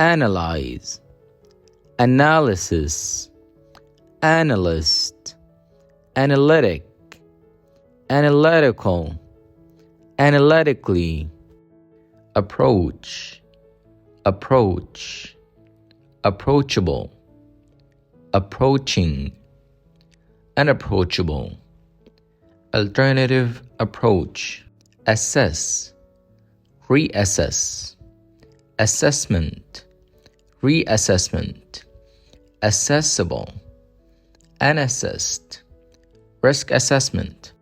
analyze, analysis, analyst, analytic, analytical, analytically, approach, approach, approachable, approaching, unapproachable, alternative approach, assess, reassess, assessment, reassessment, accessible, unassessed, risk assessment,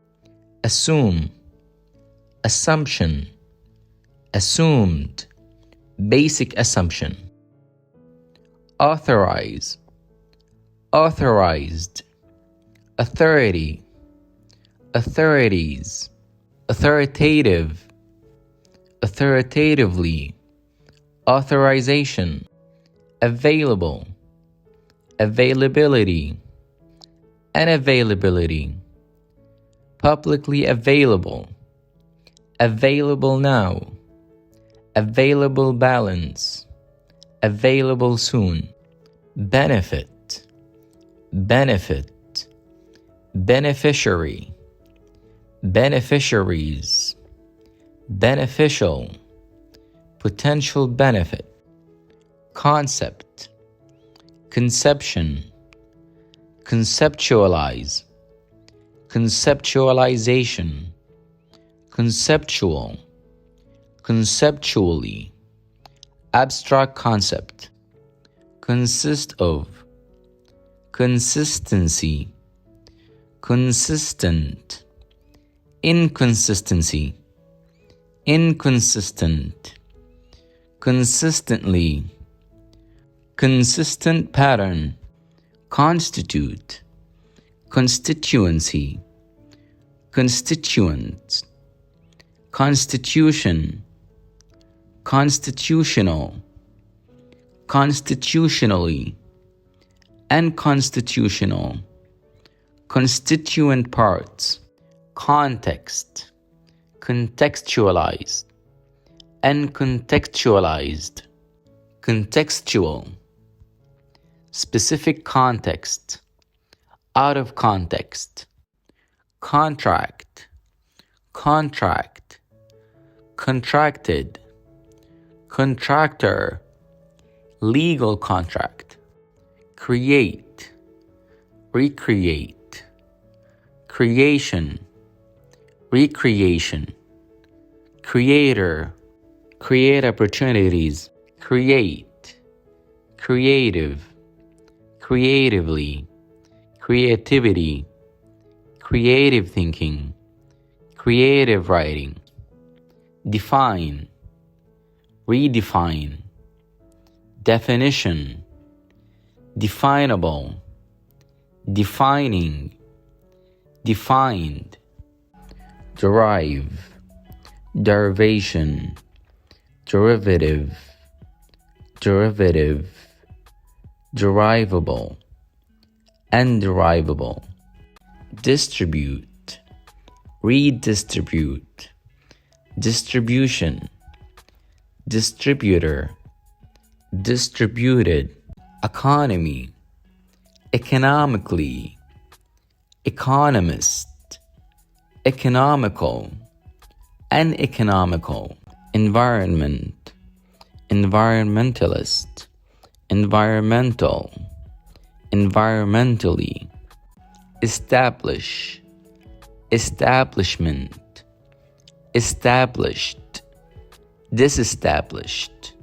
assume, assumption, assumed, basic assumption, authorize, authorized, authority, authorities, authoritative, authoritatively, authorization, available, availability, unavailability, publicly available, available now, available balance, available soon, benefit, benefit, beneficiary, beneficiaries, beneficial, potential benefit, concept, conception, conceptualize, conceptualization, conceptual, conceptually, abstract concept, consist of, consistency, consistent, inconsistency, inconsistent, consistently, consistent pattern, constitute, constituency, constituent, constitution, constitutional, constitutionally, unconstitutional, constituent parts, context, contextualized, uncontextualized, contextual, specific context, out of context, contract, contract, contracted, contractor, legal contract, create, recreate, creation, recreation, creator, create opportunities, create, creative, creatively, creativity, creative thinking, creative writing, define, redefine, definition, definable, defining, defined, derive, derivation, derivative, derivative, derivable, underivable, distribute, redistribute, distribution, distributor, distributed, economy, economically, economist, economical, uneconomical, environment, environmentalist, environmental, environmentally, establish, establishment, established, disestablished,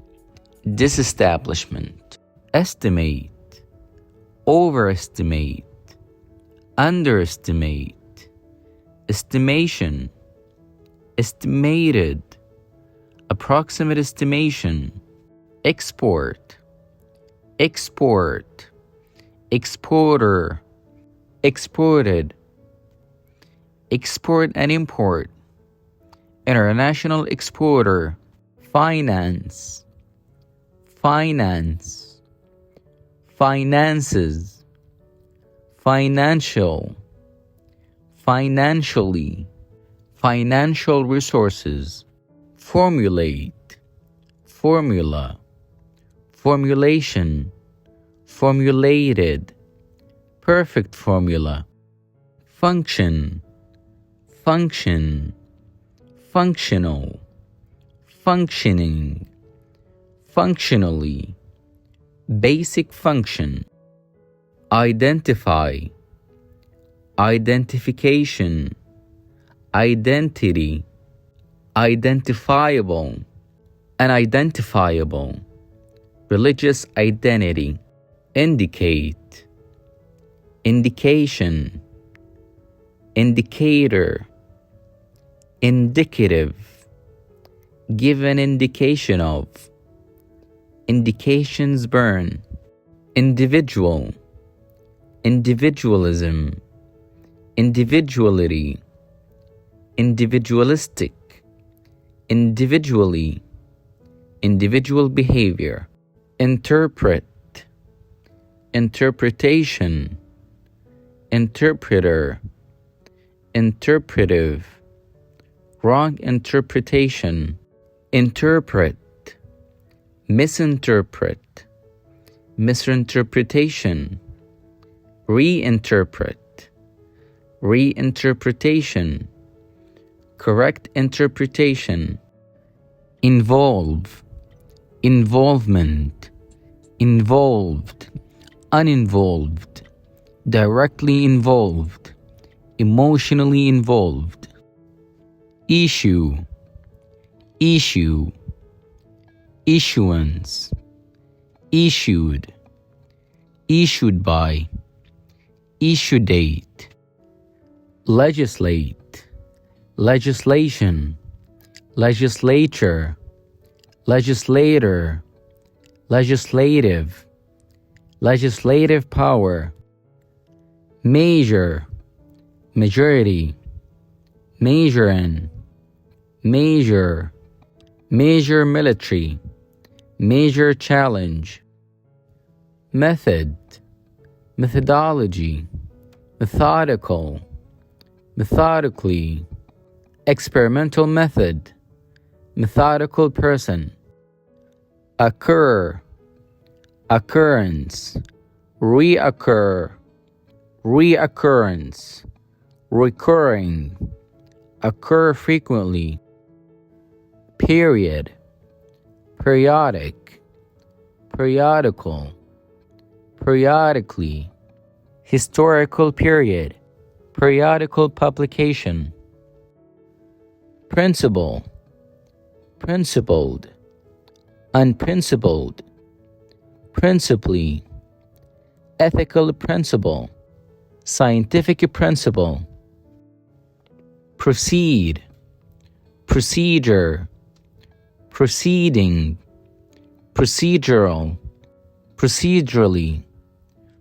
disestablishment, estimate, overestimate, underestimate, estimation, estimated, approximate estimation, export, export, exporter, exported, export and import, international exporter, finance, finance, finances, financial, financially, financial resources, formulate, formula, formulation, formulated, perfect formula, function, function, functional, functioning, functionally, basic function, identify, identification, identity, identifiable, unidentifiable, religious identity, indicate, indication, indicator, indicative, give an indication of, indications burn, individual, individualism, individuality, individualistic, individually, individual behavior, interpret, interpretation, interpreter, interpretive, wrong interpretation, interpret, misinterpret, misinterpretation, reinterpret, reinterpretation, correct interpretation, involve, involvement, involved, uninvolved, directly involved, emotionally involved, issue, issue, issuance, issued, issued by, issue date, legislate, legislation, legislature, legislator, legislative, legislative power, measure, majority, measuring, measure, measure military, major challenge, method, methodology, methodical, methodically, experimental method, methodical person, occur, occurrence, reoccur, reoccurrence, recurring, occur frequently, period, periodic, periodical, periodically, historical period, periodical publication, principle, principled, unprincipled, principally, ethical principle, scientific principle, proceed, procedure, proceeding, procedural, procedurally,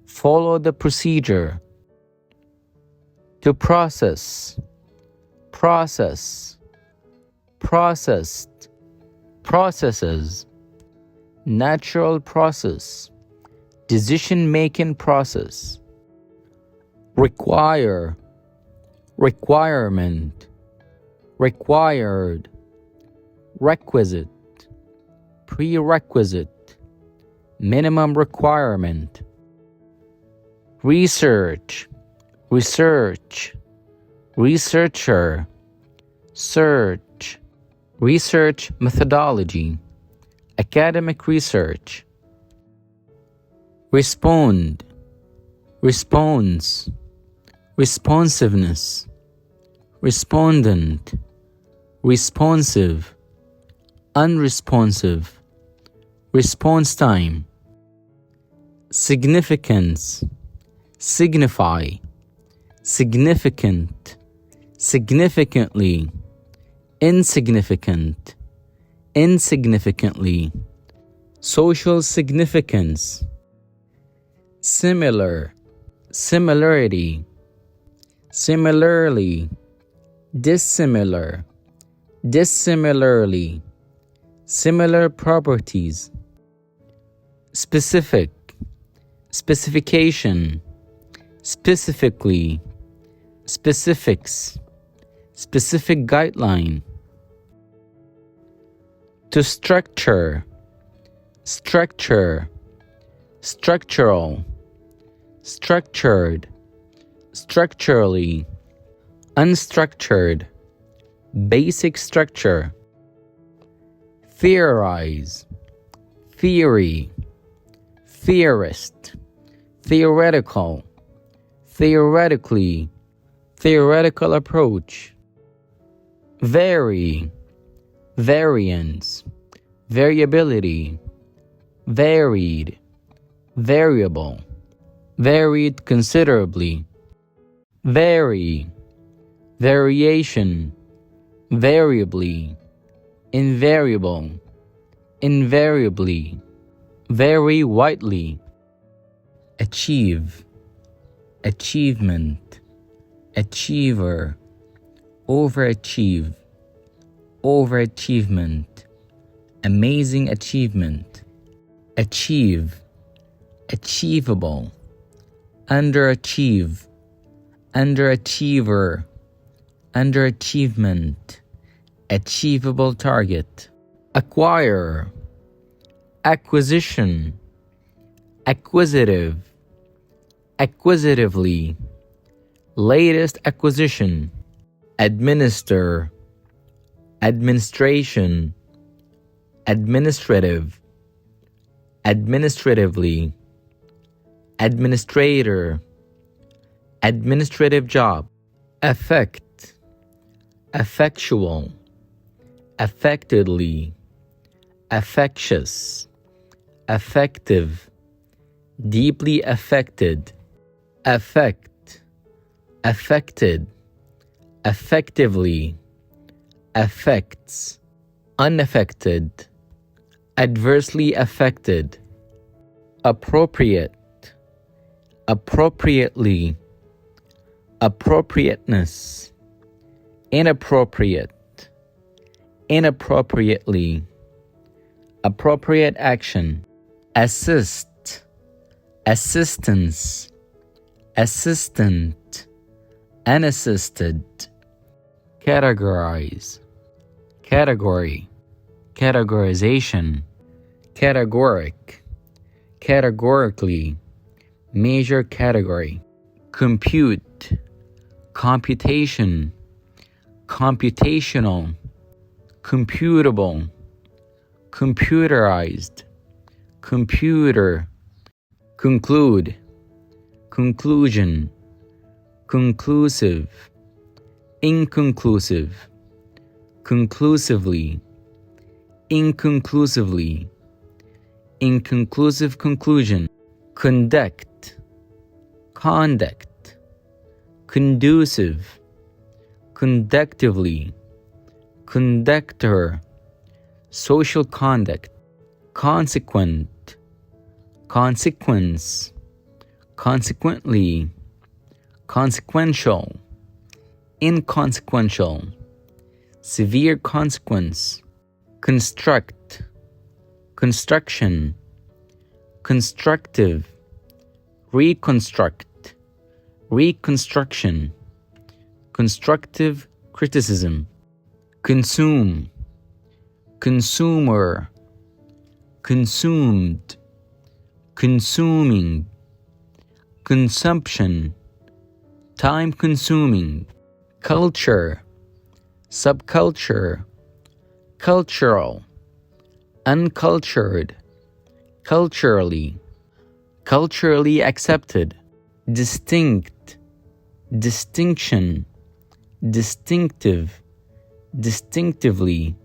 follow the procedure, to process, process, processed, processes, natural process, decision-making process, require, requirement, required, requisite, prerequisite, minimum requirement, research, research, researcher, search, research methodology, academic research, respond, response, responsiveness, respondent, responsive, unresponsive, response time, significance, signify, significant, significantly, insignificant, insignificantly, social significance, similar, similarity, similarly, dissimilar, dissimilarly, similar properties, specific, specification, specifically, specifics, specific guideline, to structure, structure, structural, structured, structurally, unstructured, basic structure, theorize, theory, theorist, theoretical, theoretically, theoretical approach, vary, variance, variability, varied, variable, varied considerably, vary, variation, variably, invariable, invariably, vary widely, achieve, achievement, achiever, overachieve, overachievement, amazing achievement, achieve, achievable, underachieve, underachiever, underachievement, achievable target, acquire, acquisition, acquisitive, acquisitively, latest acquisition, administer, administration, administrative, administratively, administrator, administrative job, affect, effectual, affectedly, affectious, affective, deeply affected, affect, affected, effectively, affects, unaffected, adversely affected, appropriate, appropriately, appropriateness, inappropriate, inappropriately, appropriate action, assist, assistance, assistant, unassisted, categorize, category, categorization, categoric, categorically, major category, compute, computation, computational, computable, computerized, computer, conclude, conclusion, conclusive, inconclusive, conclusively, inconclusively, inconclusive conclusion, conduct, conduct, conducive, conductively, conductor, social conduct, consequent, consequence, consequently, consequential, inconsequential, severe consequence, construct, construction, constructive, reconstruct, reconstruction, constructive criticism, consume, consumer, consumed, consuming, consumption, time-consuming, culture, subculture, cultural, uncultured, culturally, culturally accepted, distinct, distinction, distinctive, distinctively,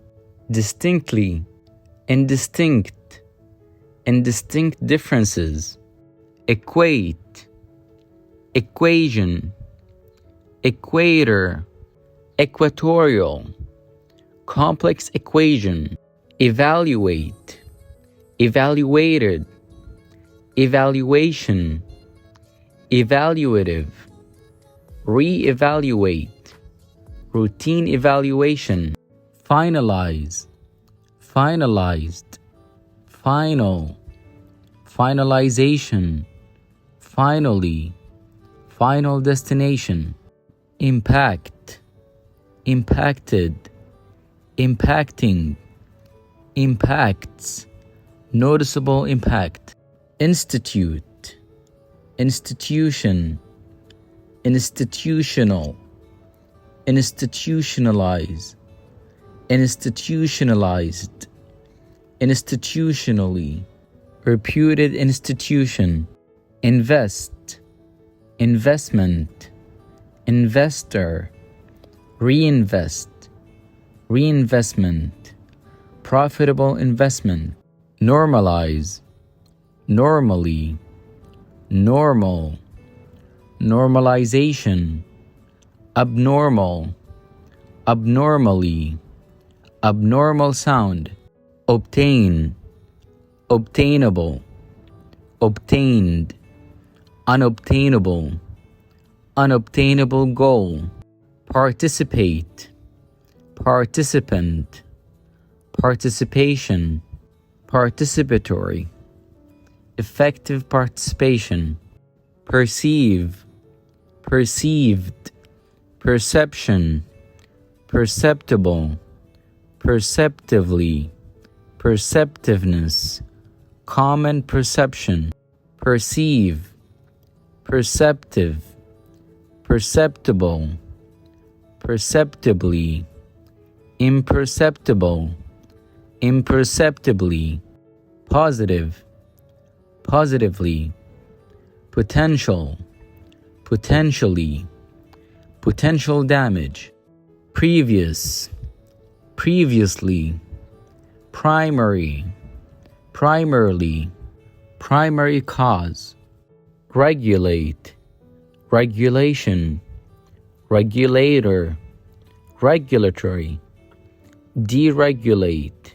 distinctly, indistinct, indistinct differences, equate, equation, equator, equatorial, complex equation, evaluate, evaluated, evaluation, evaluative, re-evaluate, routine evaluation, finalize, finalized, final, finalization, finally, final destination, impact, impacted, impacting, impacts, noticeable impact. Institute, institution, institutional, institutionalize, institutionalized, institutionally, reputed institution. Invest, investment, investor, reinvest, reinvestment, profitable investment. Normalize, normally, normal, normalization, abnormal, abnormally, abnormal sound. Obtain, obtainable, obtained, unobtainable, unobtainable goal. Participate, participant, participation, participatory, effective participation. Perceive, perceived, perception, perceptible, perceptively, perceptiveness, common perception. Perceive, perceptive, perceptible, perceptibly, imperceptible, imperceptibly. Positive, positively, potential, potentially, potential damage. Previous, previously, primary, primarily, primary cause. Regulate, regulation, regulator, regulatory. Deregulate,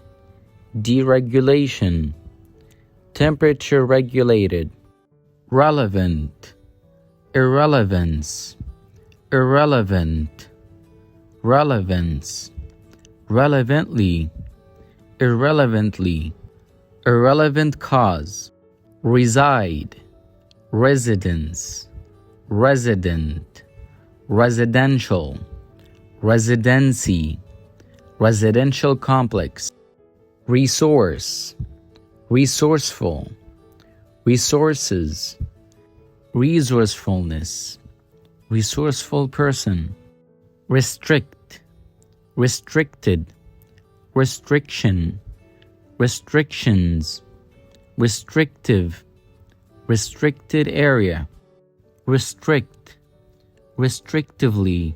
deregulation, temperature regulated. Relevant, irrelevance, irrelevant, relevance, relevantly, irrelevantly, irrelevant cause. Reside, residence, resident, residential, residency, residential complex. Resource, resourceful, resources, resourcefulness, resourceful person. Restrict, restricted, restriction, restrictions, restrictive, restricted area. Restrict, restrictively,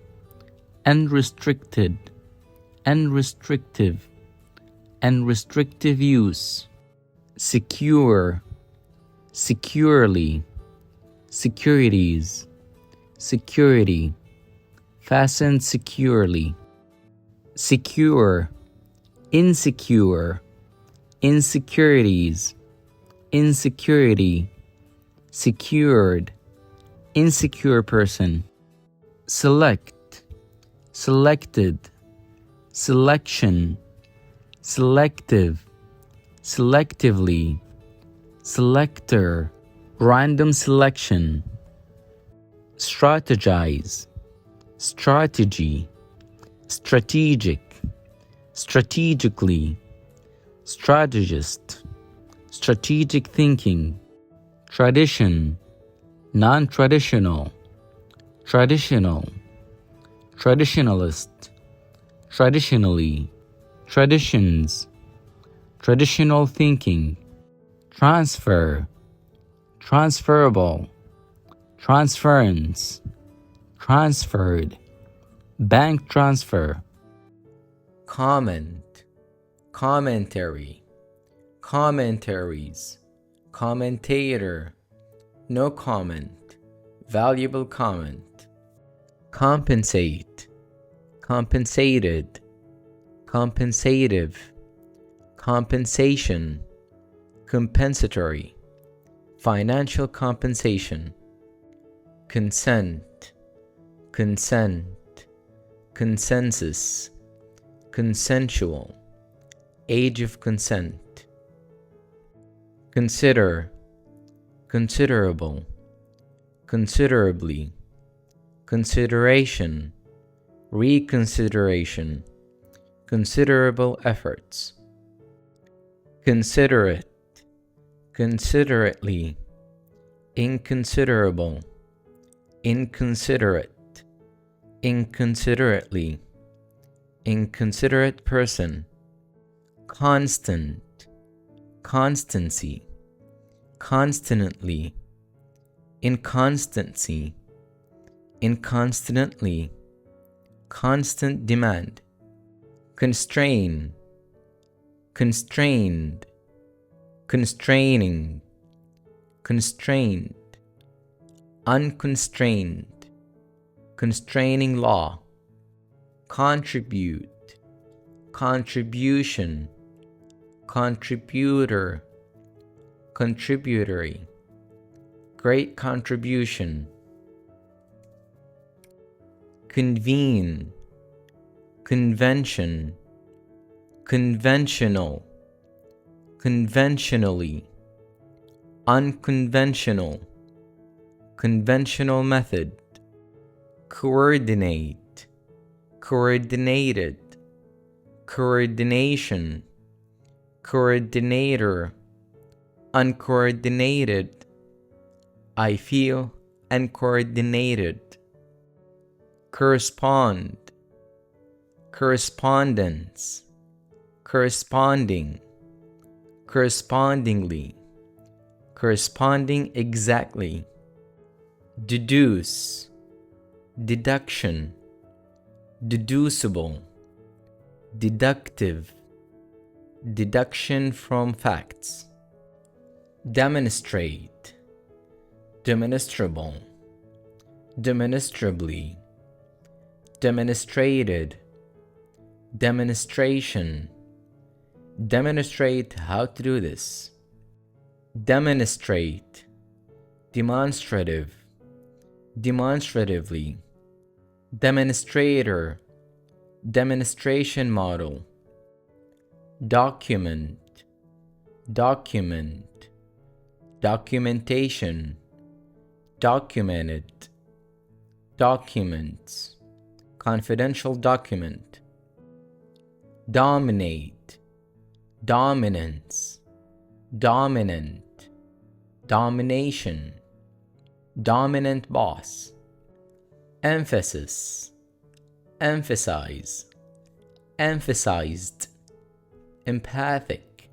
unrestricted, unrestrictive, and restrictive use. Secure, securely, securities, security, fastened securely. Secure, insecure, insecurities, insecurity, secured, insecure person. Select, selected, selection, selective, selectively, selector, random selection. Strategize, strategy, strategic, strategically, strategist, strategic thinking. Tradition, non-traditional, traditional, traditionalist, traditionally, traditions, traditional thinking. Transfer, transferable, transference, transferred, bank transfer. Comment, commentary, commentaries, commentator, no comment, valuable comment. Compensate, compensated, compensative, compensation, compensatory, financial compensation. Consent, consent, consensus, consensual, age of consent. Consider, considerable, considerably, consideration, reconsideration, considerable efforts. Considerate, considerately, inconsiderable, inconsiderate, inconsiderately, inconsiderate person, constant, constancy, constantly, inconstancy, inconstantly, constant demand, constrain, constrained, constraining, constrained, unconstrained, constraining law, contribute, contribution, contributor, contributory, great contribution, convene, convention, conventional, conventionally, unconventional, conventional method, coordinate, coordinated, coordination, coordinator, uncoordinated, I feel uncoordinated, correspond, correspondence, corresponding, correspondingly, corresponding exactly, deduce, deduction, deducible, deductive, deduction from facts, demonstrate, demonstrable, demonstrably, demonstrated, demonstration, demonstrate how to do this, demonstrate, demonstrative, demonstratively, demonstrator, demonstration model, document, document, documentation, documented, documents, confidential document, dominate, dominance, dominant, domination, dominant boss, emphasis, emphasize, emphasized, empathic,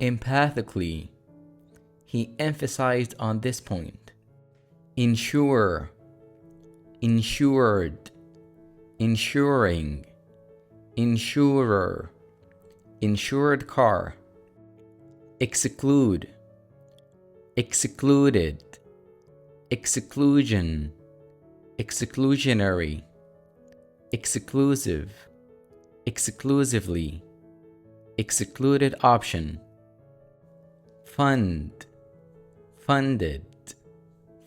empathically, he emphasized on this point, insure, insured, insuring, insurer, insured car, exclude, excluded, exclusion, exclusionary, exclusive, exclusively, excluded option, fund, funded,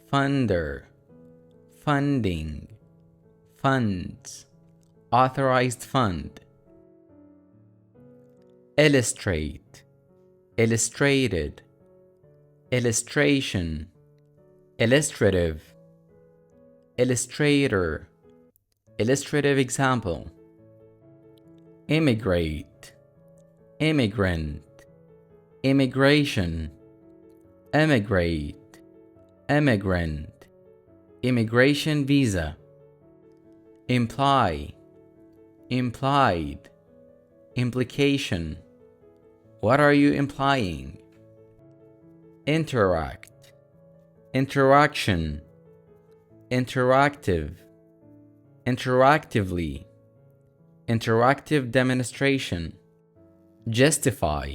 funder, funding, funds, authorized fund, illustrate, illustrated, illustration, illustrative, illustrator, illustrative example, immigrate, immigrant, immigration, emigrate, emigrant, immigration visa, imply, implied, implication, what are you implying, interact, interaction, interactive, interactively, interactive demonstration, justify,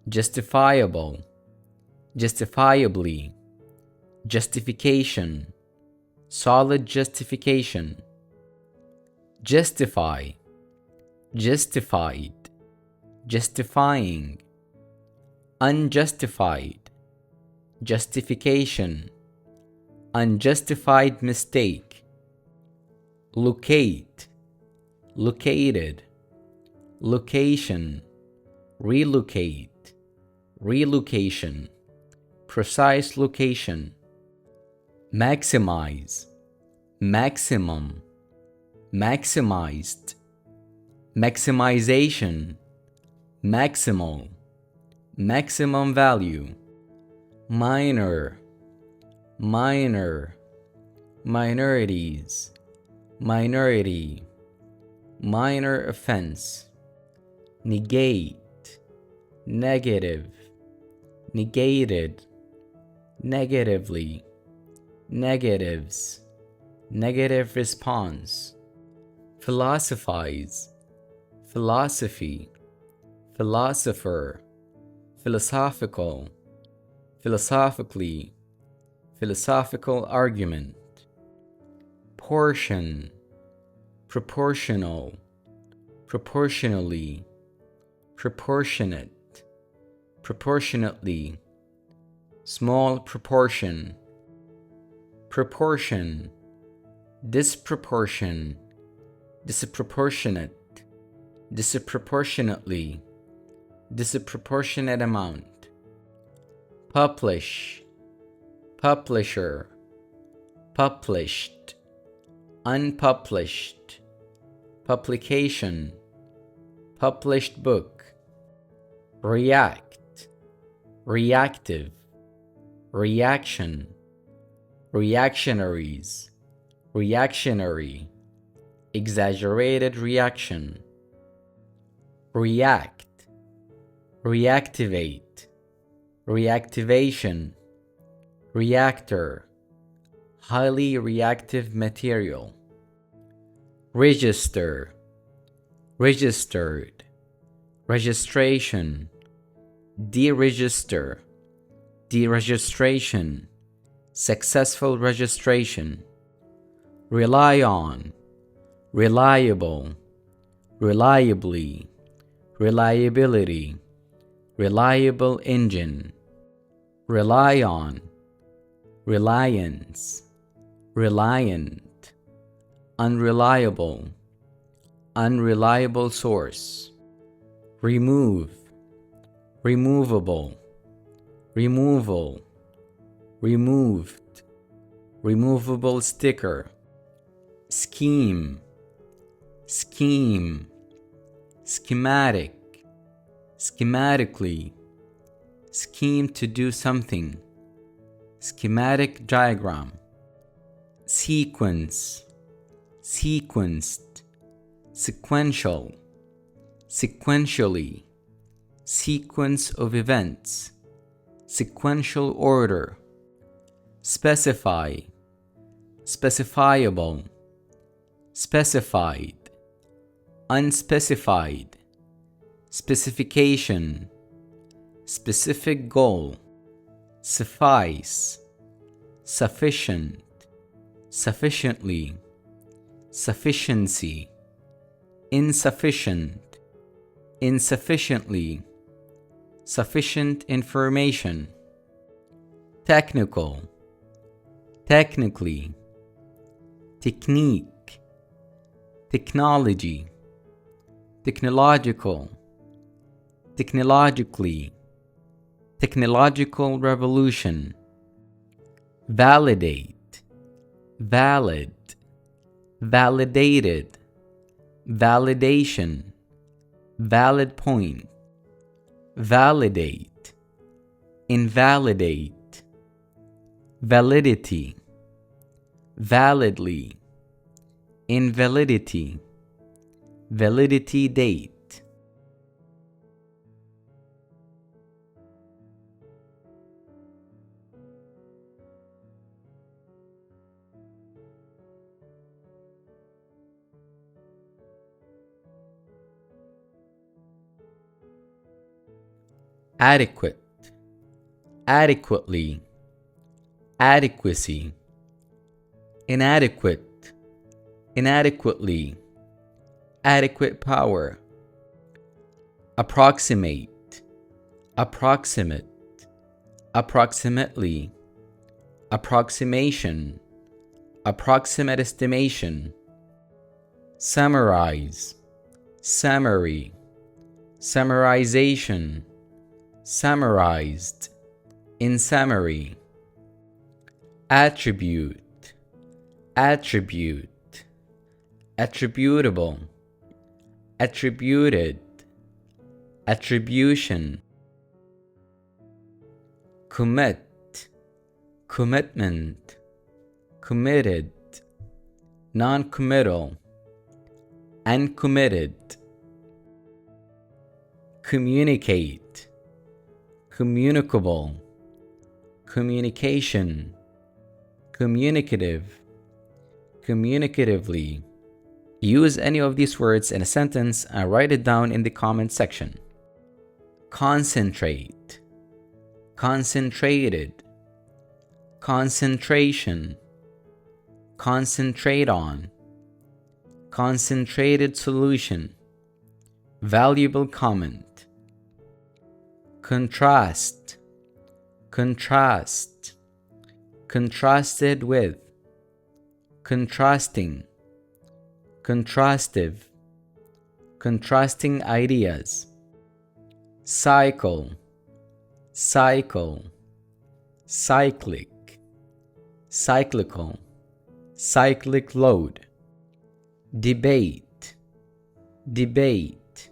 justifiable, justifiably, justification, solid justification, justify, justified, justifying, unjustified, justification, unjustified mistake, locate, located, location, relocate, relocation, precise location, maximize, maximum, maximized, maximization, maximal, maximum value, minor, minor, minorities, minority, minor offense, negate, negative, negated, negatively, negatives, negative response, philosophize, philosophy, philosopher, philosophical, philosophically, philosophical argument, portion, proportional, proportionally, proportionate, proportionately, small proportion, proportion, disproportion, disproportionate, disproportionately, disproportionate amount, publish, publisher, published, unpublished, publication, published book, react, reactive, reaction, reactionaries, reactionary, exaggerated reaction, react, reactivate, reactivation, reactor, highly reactive material, register, registered, registration, deregister, deregistration, successful registration, rely on, reliable, reliably, reliability, reliable engine, rely on, reliance, reliant, unreliable, unreliable source, remove, removable, removal, removed, removable sticker, scheme, scheme, schematic, schematically, scheme to do something, schematic diagram, sequence, sequenced, sequential, sequentially, sequence of events, sequential order, specify, specifiable, specified, unspecified, specification, specific goal, suffice, sufficient, sufficiently, sufficiency, insufficient, insufficiently, sufficient information, technical, technically, technique, technology, technological, technologically, technological revolution, validate, valid, validated, validation, valid point, validate, invalidate, validity, validly, invalidity, validity date, adequate, adequately, adequacy, inadequate, inadequately, adequate power, approximate, approximate, approximately, approximation, approximate estimation, summarize, summary, summarization, summarized, in summary, attribute, attribute, attributable, attributed, attribution, commit, commitment, committed, non-committal, uncommitted, communicate, communicable, communication, communicative, communicatively. Use any of these words in a sentence and write it down in the comment section. Concentrate, concentrated, concentration, concentrate on, concentrated solution, valuable comment, contrast, contrast, contrasted with, contrasting, contrastive, contrasting ideas, cycle, cycle, cyclic, cyclical, cyclic load, debate, debate,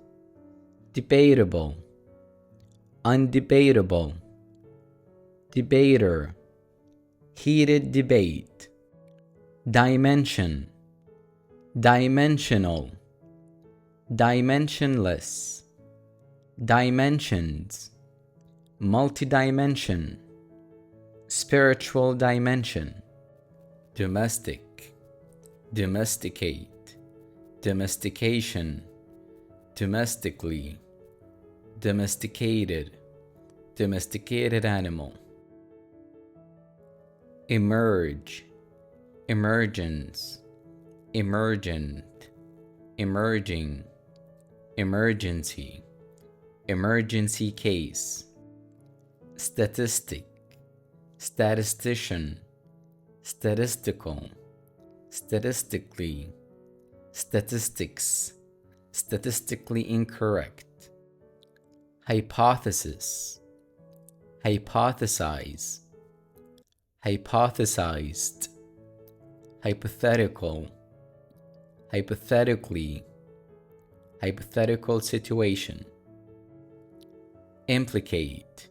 debatable, undebatable, debater, heated debate, dimension, dimensional, dimensionless, dimensions, multidimension, spiritual dimension, domestic, domesticate, domestication, domestically, domesticated, domesticated animal, emerge, emergence, emergent, emerging, emergency, emergency case, statistic, statistician, statistical, statistically, statistics, statistically incorrect, hypothesis, hypothesize, hypothesized, hypothetical, hypothetically, hypothetical situation, implicate,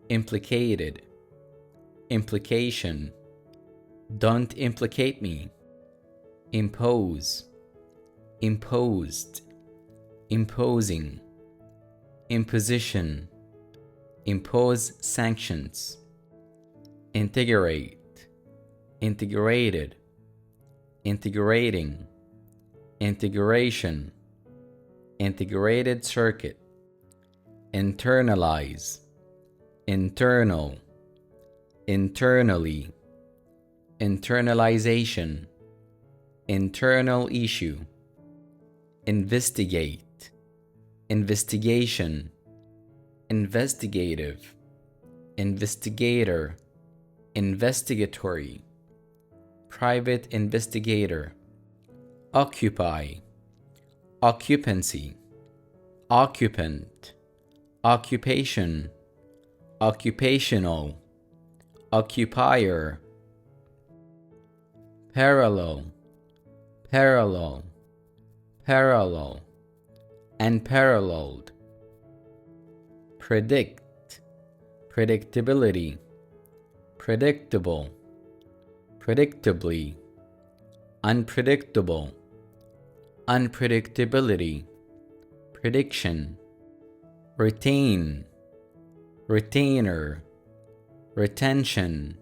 implicated, implication, don't implicate me, impose, imposed, imposing, imposition, impose sanctions, integrate, integrated, integrating, integration, integrated circuit, internalize, internal, internally, internalization, internal issue, investigate, investigation, investigative, investigator, investigatory, private investigator, occupy, occupancy, occupant, occupation, occupational, occupier, parallel, parallel, parallel, unparalleled, predict, predictability, predictable, predictably, unpredictable, unpredictability, prediction, retain, retainer, retention,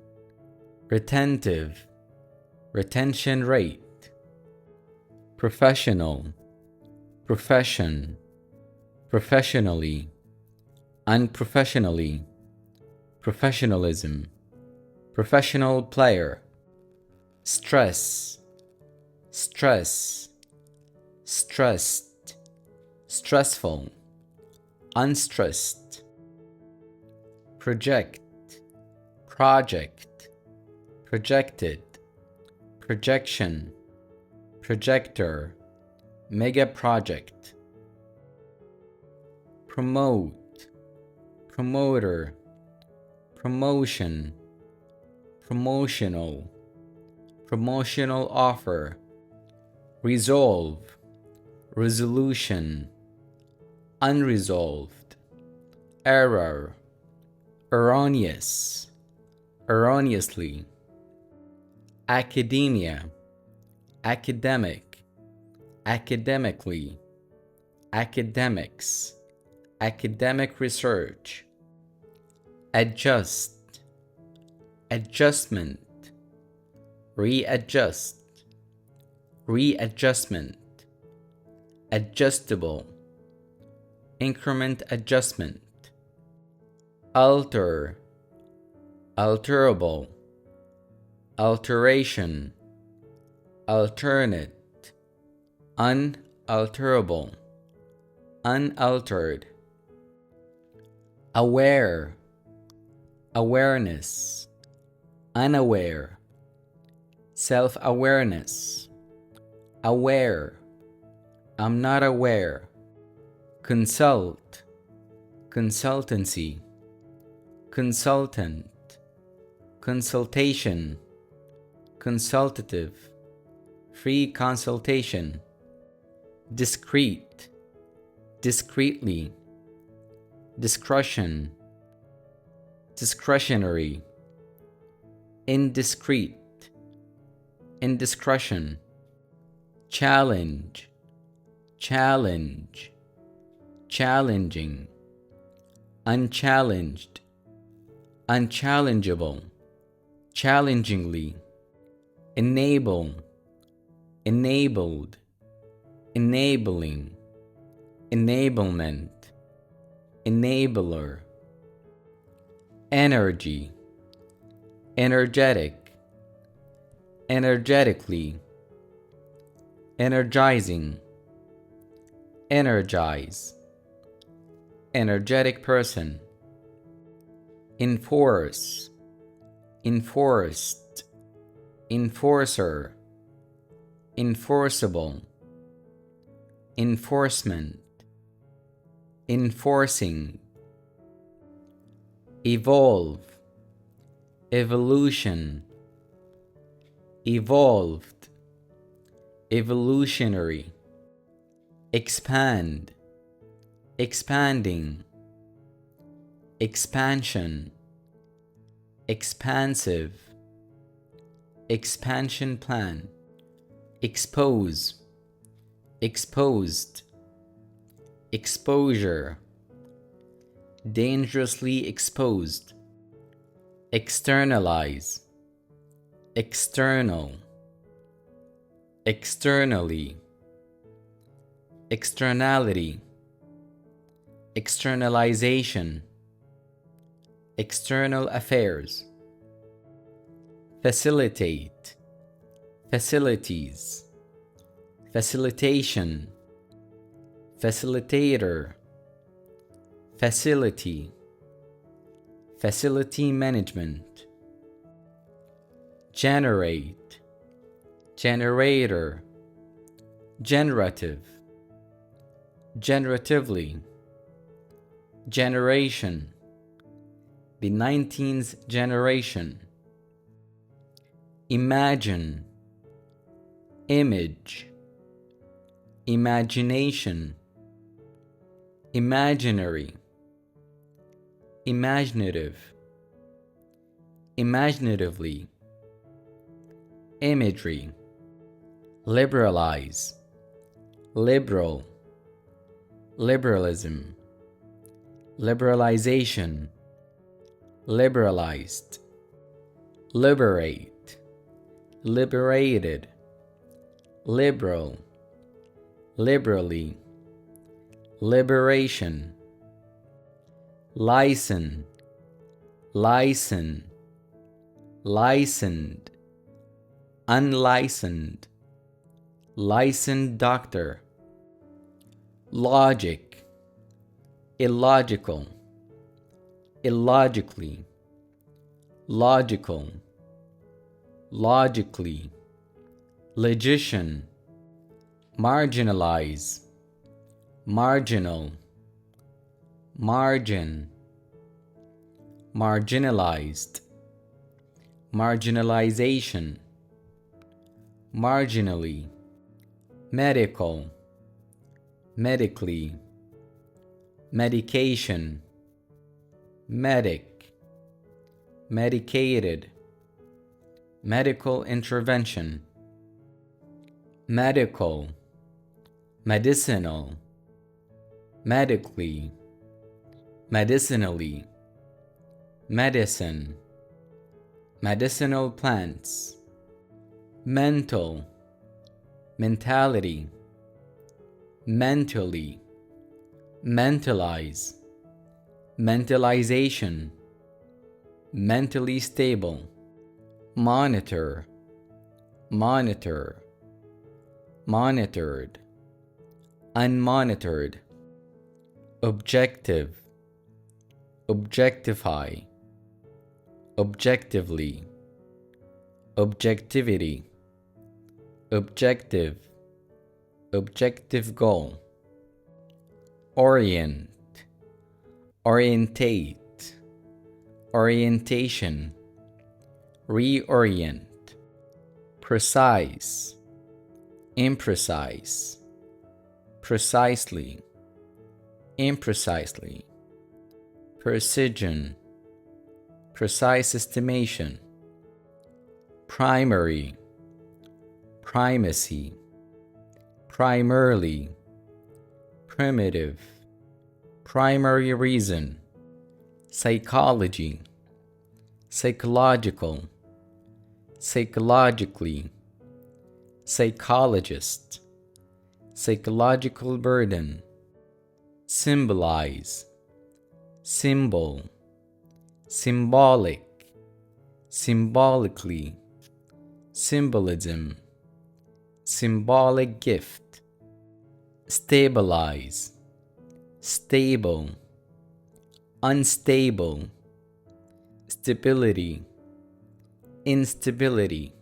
retentive, retention rate, professional, profession, professionally, unprofessionally, professionalism, professional player, stress, stress, stressed, stressful, unstressed, project, project, projected, projection, projector, mega project, promote, promoter, promotion, promotional, promotional offer, resolve, resolution, unresolved, error, erroneous, erroneously, academia, academic, academically, academics, academic research, adjust, adjustment, readjust, readjustment, adjustable, increment adjustment, alter, alterable, alteration, alternate, unalterable, unaltered, aware, awareness, unaware, self-awareness, aware, I'm not aware, consult, consultancy, consultant, consultation, consultative, free consultation, discreet, discreetly, discretion, discretionary, indiscreet, indiscretion, challenge, challenge, challenging, unchallenged, unchallengeable, challengingly, enable, enabled, enabling, enablement, enabler, energy, energetic, energetically, energizing, energize, energetic person, enforce, enforced, enforcer, enforceable, enforcement, enforcing, evolve, evolution, evolved, evolutionary, expand, expanding, expansion, expansive, expansion plan, expose, exposed, exposure, dangerously exposed, externalize, external, externally, externality, externalization, external affairs, facilitate, facilities, facilitation, facilitator, facility, facility management, generate, generator, generative, generatively, generation, the 19th generation, imagine, image, imagination, imaginary, imaginative, imaginatively, imagery, liberalize, liberal, liberalism, liberalization, liberalized, liberate, liberated, liberal, liberally, liberation, license, license, licensed, unlicensed, licensed doctor, logic, illogical, illogically, logical, logically, logician, marginalize, marginal, margin, marginalized, marginalization, marginally, medical, medically, medication, medic, medicated, medical intervention, medical, medicinal, medically, medicinally, medicine, medicinal plants, mental, mentality, mentally, mentalize, mentalization, mentally stable, monitor, monitor, monitored, unmonitored, objective, objectify, objectively, objectivity, objective, objective goal, orient, orientate, orientation, reorient, precise, imprecise, precisely, imprecisely, precision, precise estimation, primary, primacy, primarily, primitive, primary reason, psychology, psychological, psychologically, psychologist, psychological burden, symbolize, symbol, symbolic, symbolically, symbolism, symbolic gift, stabilize, stable, unstable, stability, instability,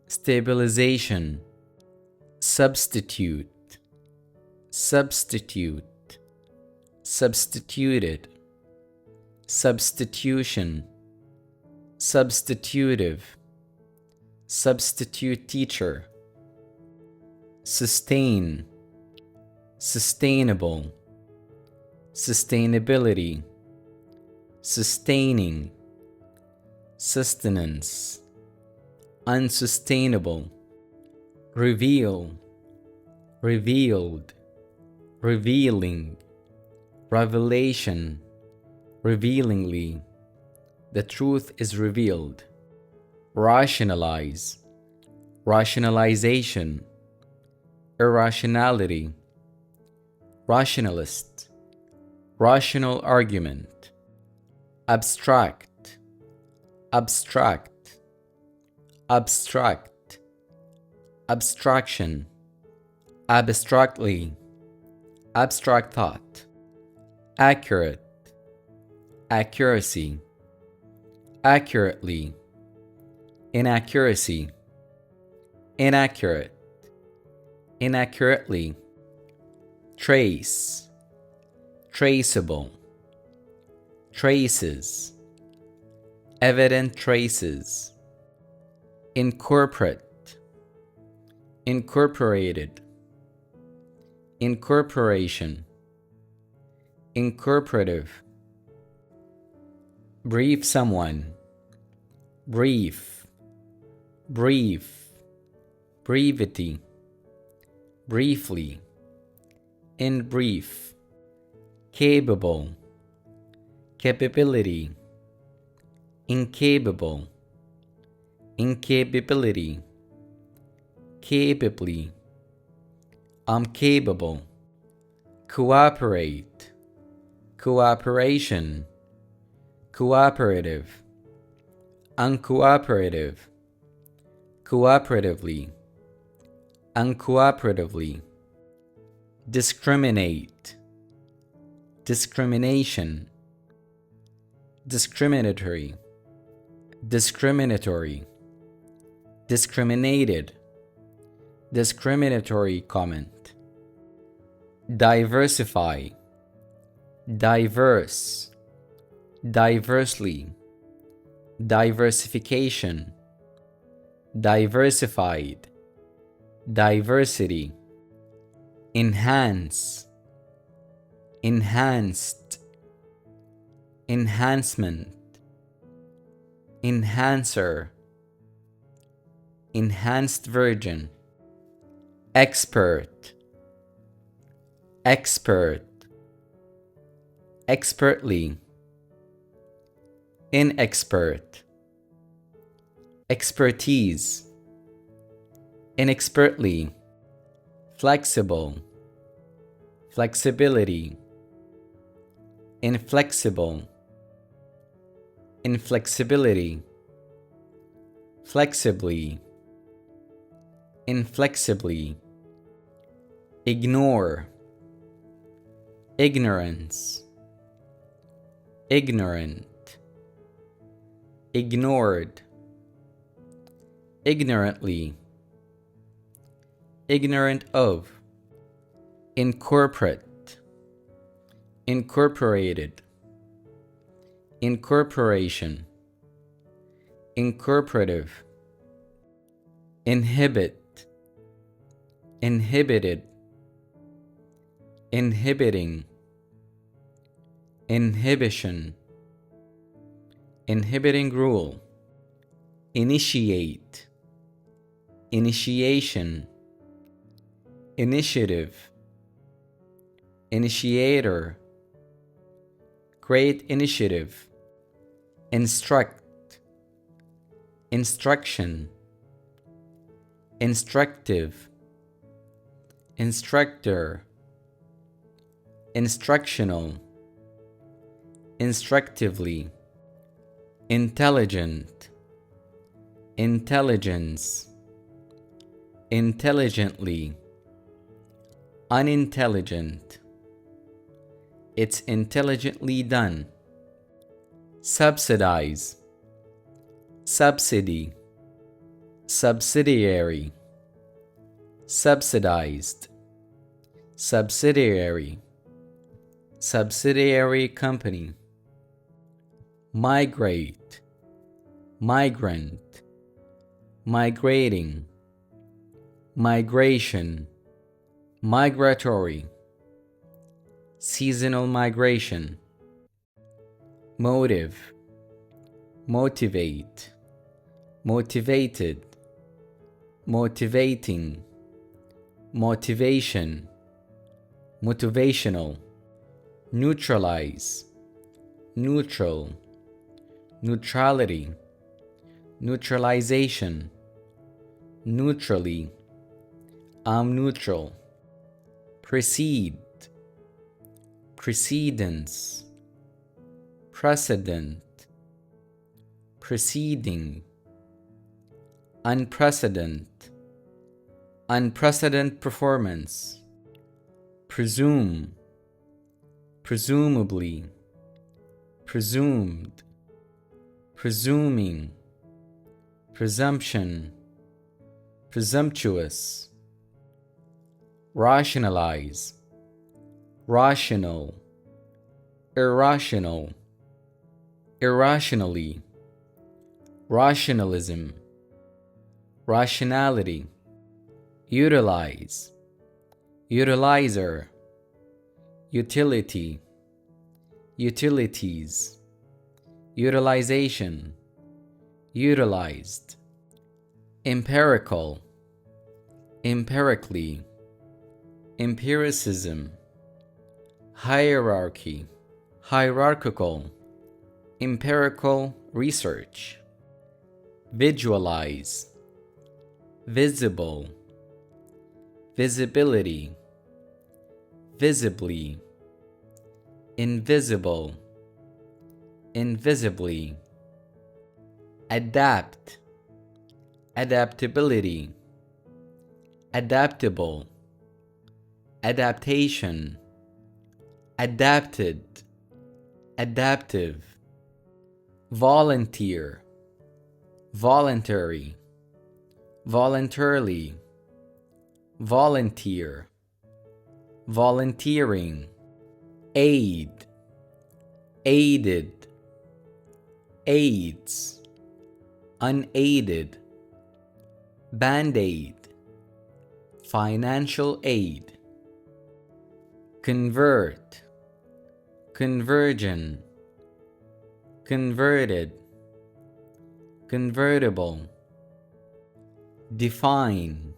stabilization, substitute, substitute, substituted, substitution, substitutive, substitute teacher, sustain, sustainable, sustainability, sustaining, sustenance, unsustainable, reveal, revealed, revealing, revelation, revealingly, the truth is revealed, rationalize, rationalization, irrationality, rationalist, rational argument, abstract, abstract, abstract, abstraction, abstractly, abstract thought, accurate, accuracy, accurately, inaccuracy, inaccurate, inaccurately, trace, traceable, traces, evident traces, incorporate, incorporated, incorporation, incorporative, brief someone, brief, brief, brevity, briefly, in brief, capable, capability, incapable, incapability, capably, capable, cooperate, cooperation, cooperative, uncooperative, cooperatively, uncooperatively, discriminate, discrimination, discriminatory, discriminatory, discriminated, discriminatory comment, diversify, diverse, diversely, diversification, diversified, diversity, enhance, enhanced, enhancement, enhancer, enhanced version, expert, expert, expertly, inexpert, expertise, inexpertly, flexible, flexibility, inflexible, inflexibility, flexibly, inflexibly, ignore, ignorance, ignorant, ignored, ignorantly, ignorant of, incorporate, incorporated, incorporation, incorporative, inhibit, inhibited, inhibiting, inhibition, inhibiting rule, initiate, initiation, initiative, initiator, great initiative, instruct, instruction, instructive, instructor, instructional, instructively, intelligent, intelligence, intelligently, unintelligent, it's intelligently done, subsidize, subsidy, subsidiary, subsidized, subsidiary, subsidiary company, migrate, migrant, migrating, migration, migratory, seasonal migration, motive, motivate, motivated, motivating, motivation, motivational, neutralize, neutral, neutrality, neutralization, neutrally, I'm neutral, precede, precedence, precedent, preceding, unprecedented, unprecedented performance, presume, presumably, presumed, presuming, presumption, presumptuous, rationalize, rational, irrational, irrationally, rationalism, rationality, utilize, utilizer, utility, utilities, utilization, utilized, empirical, empirically, empiricism, hierarchy, hierarchical, empirical research, visualize, visible, visibility, visibly, invisible, invisibly, adapt, adaptability, adaptable, adaptation, adapted, adaptive, volunteer, voluntary, voluntarily, volunteer, volunteering, aid, aided, aids, unaided, band-aid, financial aid, convert, conversion, converted, convertible, define,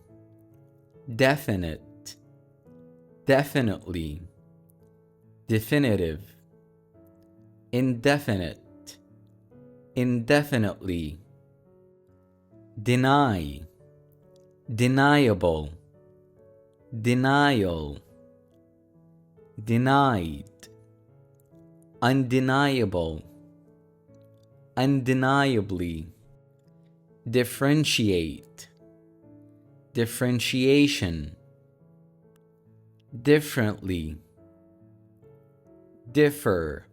definite, definitely, definitive, indefinite, indefinitely, deny, deniable, denial, denied, undeniable, undeniably, differentiate, differentiation, differently, differ,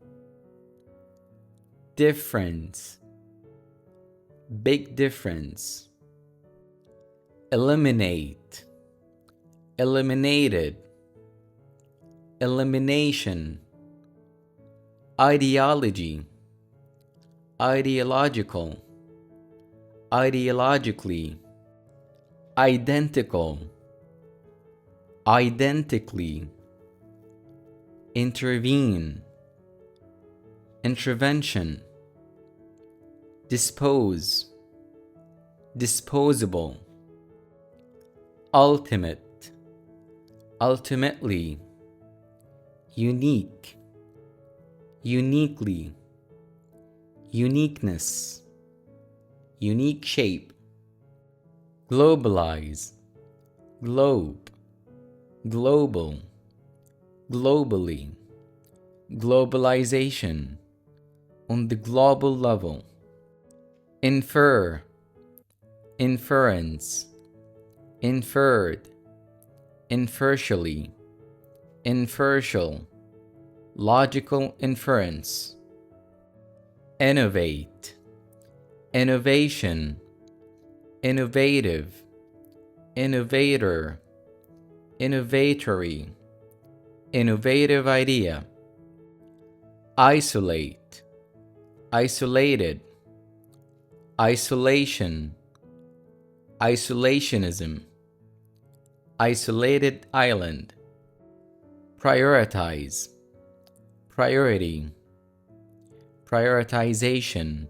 difference, big difference, eliminate, eliminated, elimination, ideology, ideological, ideologically, identical, identically, intervene, intervention, dispose, disposable, ultimate, ultimately, unique, uniquely, uniqueness, unique shape, globalize, globe, global, globally, globalization, on the global level, infer, inference, inferred, inferentially, inferential, logical inference, innovate, innovation, innovative, innovator, innovatory, innovative idea, isolate, isolated, isolation, isolationism, isolated island, prioritize, priority, prioritization,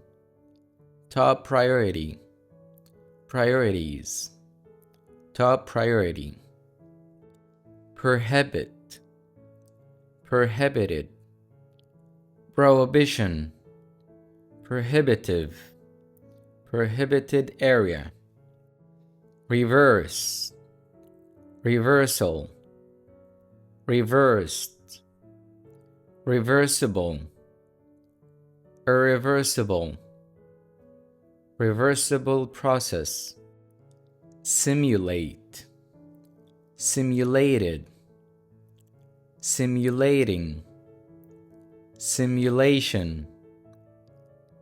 top priority, priorities, top priority, prohibit, prohibited, prohibition, prohibitive, prohibited area, reverse, reversal, reversed, reversible, irreversible, reversible process, simulate, simulated, simulating, simulation,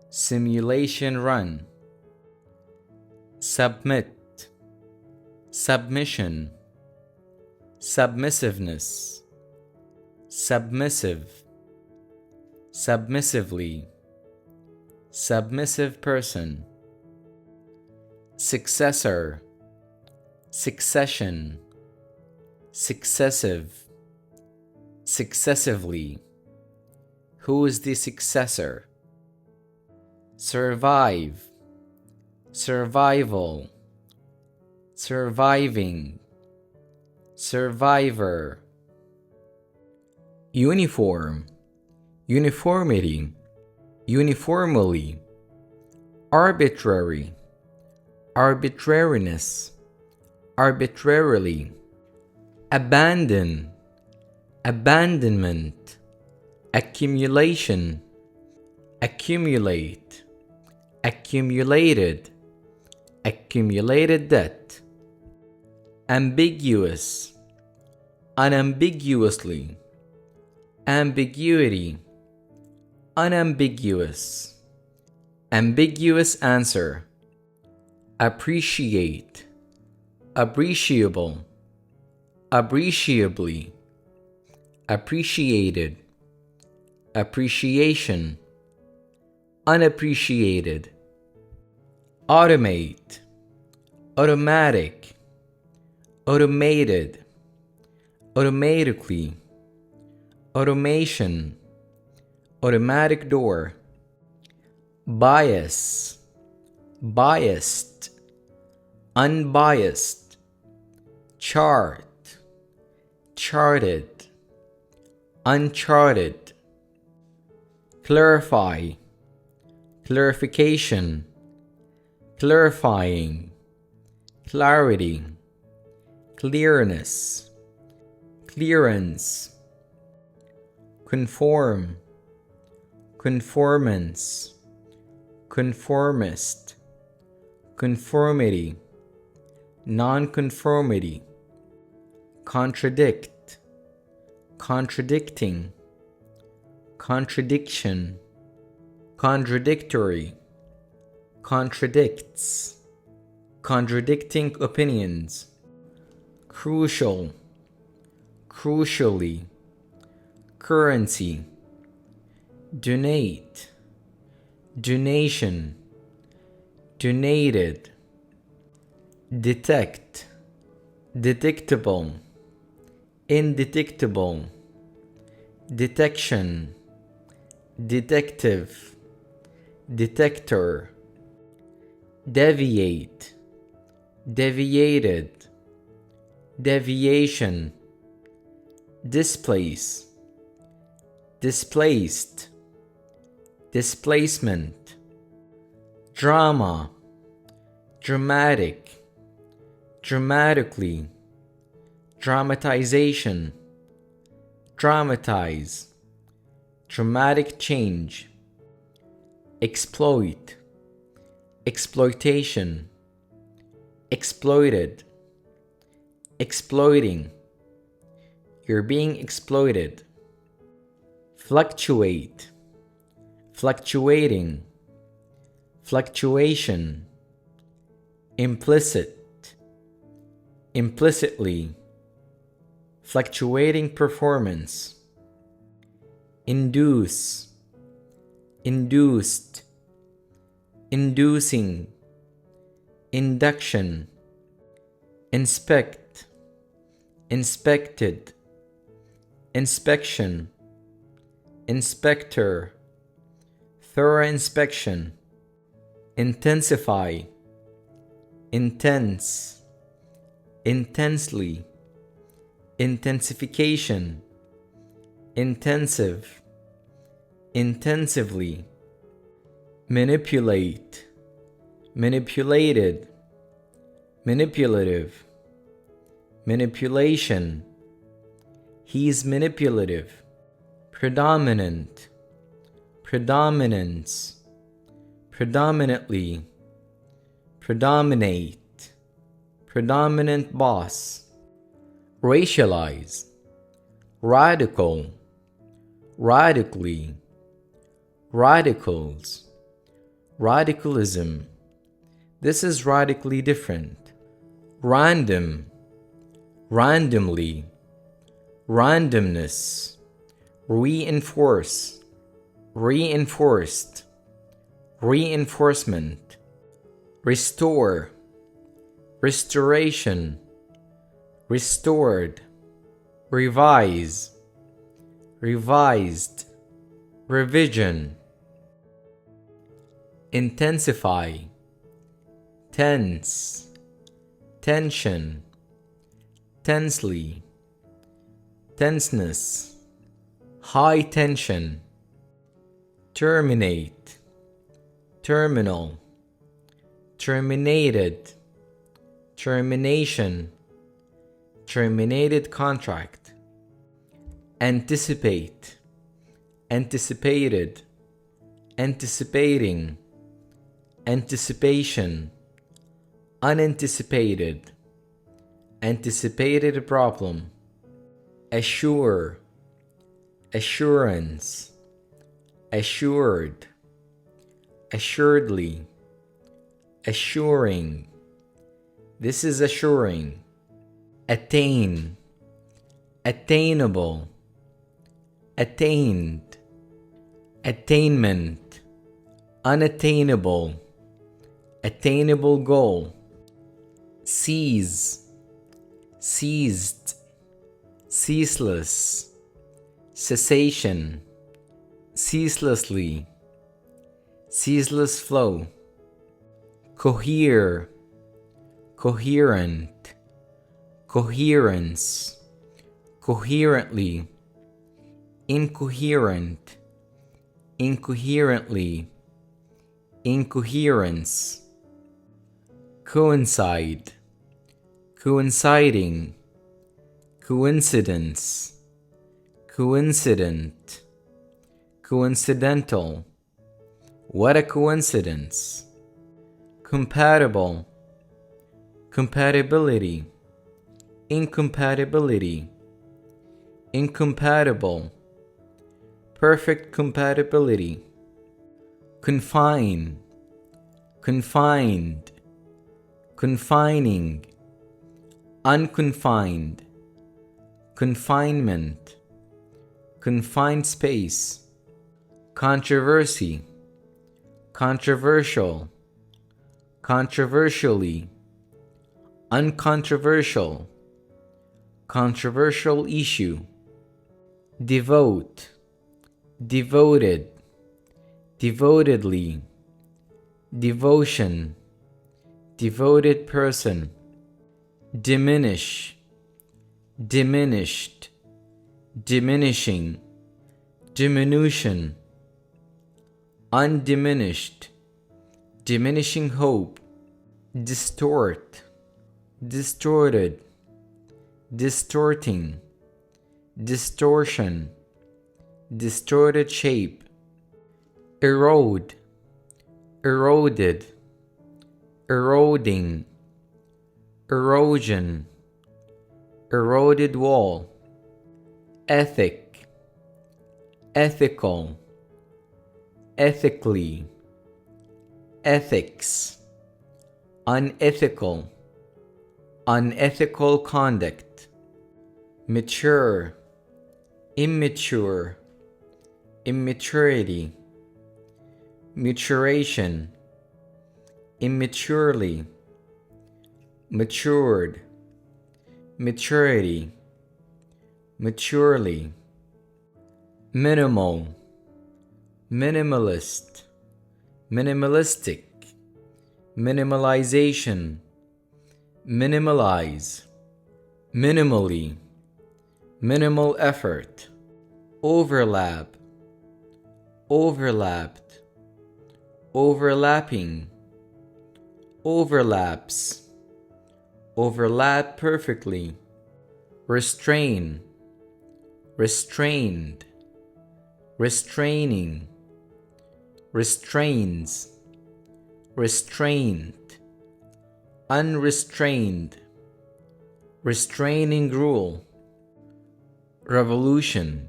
simulation run, submit, submission, submissiveness, submissive, submissively, submissive person, successor, succession, successive, successively, who is the successor, survive, survival, surviving, survivor, uniform, uniformity, uniformly, arbitrary, arbitrariness, arbitrarily, abandon, abandonment, accumulation, accumulate, accumulated, accumulated debt, ambiguous, unambiguously, ambiguity, unambiguous, ambiguous answer, appreciate, appreciable, appreciably, appreciated, appreciation, unappreciated, automate, automatic, automated, automatically, automation, automatic door, bias, biased, unbiased, chart, charted, uncharted, clarify, clarification, clarifying, clarity, clearness, clearance, conform, conformance, conformist, conformity, nonconformity, contradict, contradicting, contradiction, contradictory, contradicts, contradicting opinions, crucial, crucially, currency, donate, donation, donated, detect, detectable, indetectable, detection, detective, detector, deviate, deviated, deviation, displace, displaced, displacement, drama, dramatic, dramatically, dramatization, dramatize, dramatic change, exploit, exploitation, exploited, exploiting, you're being exploited, fluctuate, fluctuating, fluctuation, implicit, implicitly, fluctuating performance, induce, induced, inducing, induction, inspect, inspected, inspection, inspector, thorough inspection, intensify, intense, intensely, intensification, intensive, intensively, manipulate, manipulated, manipulative, manipulation, he's manipulative, predominant, predominance, predominantly, predominate, predominant boss, racialize, radical, radically, radicals, radicalism, this is radically different, random, randomly, randomness, reinforce, reinforced, reinforcement, restore, restoration, restored, revise, revised, revision, intensify, tense, tension, tensely, tenseness, high tension, terminate, terminal, terminated, termination, terminated contract, anticipate, anticipated, anticipating, anticipation, unanticipated, anticipated problem, assure, assurance, assured, assuredly, assuring, this is assuring, attain, attainable, attained, attainment, unattainable, attainable goal, seize, seized, ceaseless, cessation, ceaselessly, ceaseless flow, cohere, coherent, coherence, coherently, incoherent, incoherently, incoherence, coincide, coinciding, coincidence, coincident, coincidental. What a coincidence. Compatible, compatibility, incompatibility, incompatible, perfect compatibility. Confine, confined, confining, unconfined, confinement, confined space. Controversy, controversial, controversially, uncontroversial, controversial issue. Devote, devoted, devotedly, devotion, devoted person. Diminish, diminished, diminishing, diminution, undiminished, diminishing hope. Distort, distorted, distorting, distortion, distorted shape. Erode, eroded, eroding, erosion, eroded wall. Ethic, ethical, ethically, ethics, unethical, unethical conduct. Mature, immature, immaturity, maturation, immaturely, matured, maturity, maturely. Minimal, minimalist, minimalistic, minimalization, minimalize, minimally, minimal effort. Overlap, overlapped, overlapping, overlaps, overlap perfectly. Restrain, restrained, restraining, restrains, restrained, unrestrained, restraining rule. Revolution,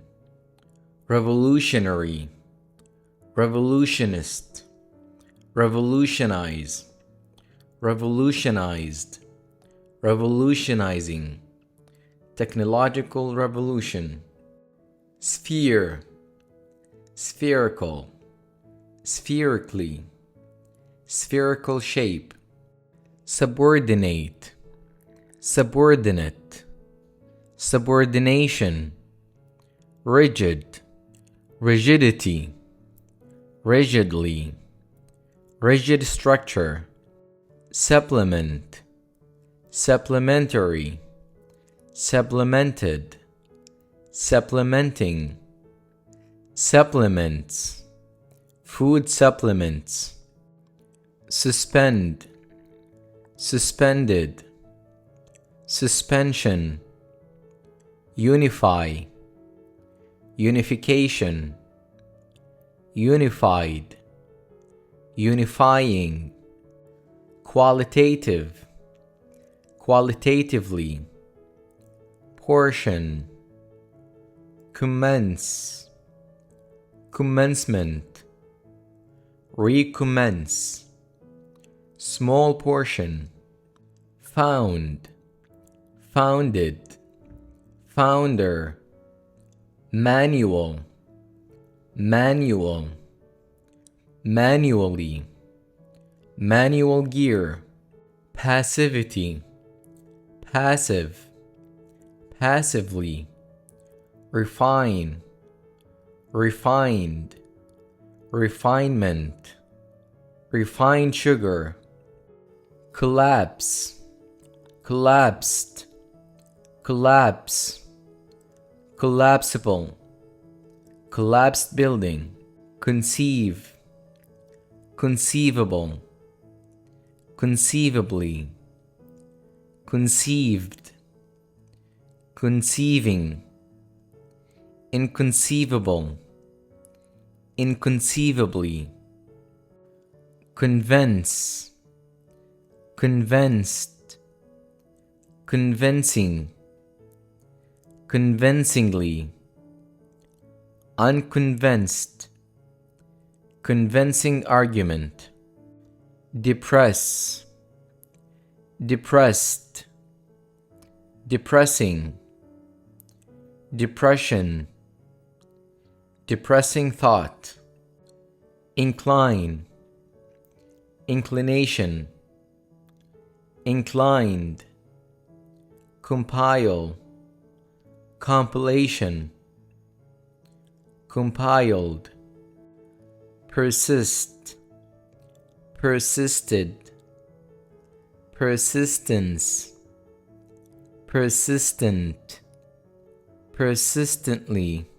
revolutionary, revolutionist, revolutionize, revolutionized, revolutionizing, technological revolution. Sphere, spherical, spherically, spherical shape. Subordinate, subordinate, subordination. Rigid, rigidity, rigidly, rigid structure. Supplement, supplementary, supplemented, supplementing. Supplements, food supplements. Suspend, suspended, suspension. Unify, unification, unified, unifying. Qualitative, qualitatively. Portion, commence, commencement, recommence. Small portion. Found, founded, founder. Manual, manual, manually, manual gear. Passivity, passive, passively. Refine, refined, refinement, refined sugar. collapse, collapsed, collapse, collapsible, collapsed building, conceive, conceivable, conceivably, conceived, conceiving, inconceivable, inconceivably, convince, convinced, convincing, convincingly, unconvinced, convincing argument, depress, depressed, depressing, depression, depressing thought, incline, inclination, inclined, compile, compilation, compiled, persist, persisted, persistence, persistent, persistently,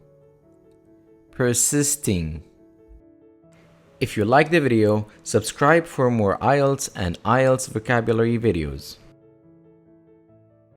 persisting. If you liked the video, subscribe for more IELTS and IELTS vocabulary videos.